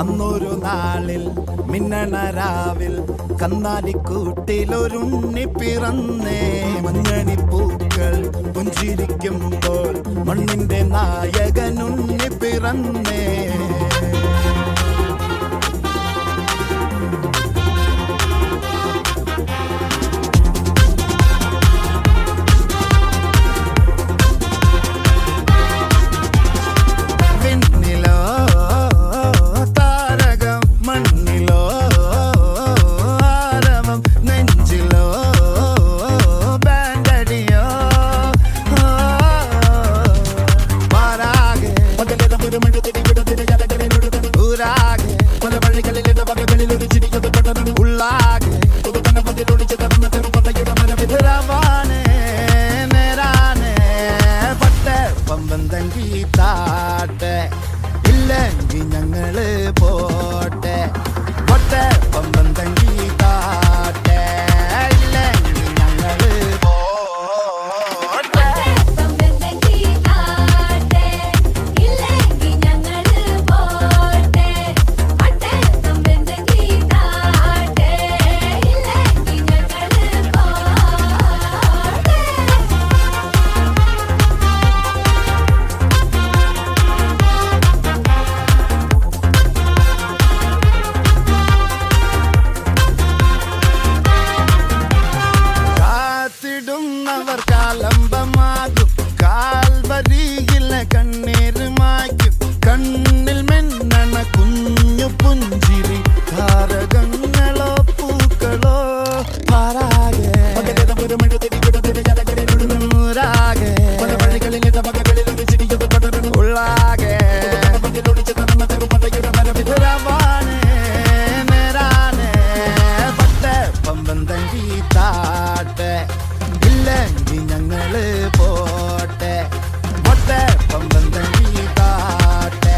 അന്നൊരു നാളിൽ മിന്നണരാവിൽ കന്നാലിക്കൂട്ടിലൊരുണ്ണി പിറന്നേ. മഞ്ഞണിപ്പൂക്കൾ പുഞ്ചിരിക്കുമ്പോൾ മണ്ണിന്റെ നായകനുണ്ണി പിറന്നേ. ഇല്ലെങ്കിൽ ഞങ്ങള് പോട്ടെ പൊട്ടെ പമ്പം തങ്കി താട്ടെ. ഇല്ലെങ്കിൽ ഞങ്ങള് പോട്ടെ. അവർ കാലംബമാകും കാൽവരിയില കണ്ണീര് മായ്ക്കും. കണ്ണിൽ മിന്നണ കുഞ്ഞു പുഞ്ചിരി താരകങ്ങളോ പൂക്കളോ പാരാകെ ഉള്ളാകെ നേരാനെ പട്ടെ പമ്പം തങ്കി താട്ടെ. ഇല്ലെങ്കിൽ ഞങ്ങള് പോട്ടെ പൊട്ടെ പമ്പം തങ്കി താട്ടെ.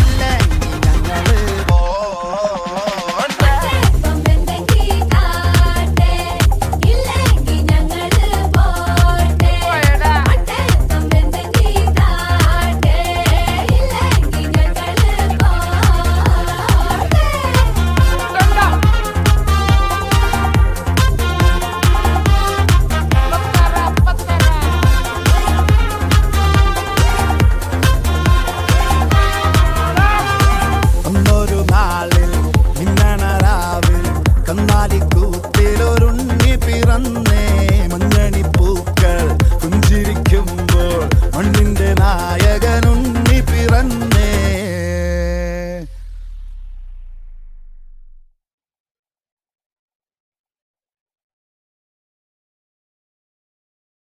ഇല്ലെങ്കിൽ ഞങ്ങള് പോട്ടെ. കന്നാലിക്കൂട്ടിലൊരുണ്ണി പിറന്നേ. മഞ്ഞണിപ്പൂക്കൾ പുഞ്ചിരിക്കുമ്പോൾ മണ്ണിന്റെ നായകനുണ്ണി പിറന്നേ.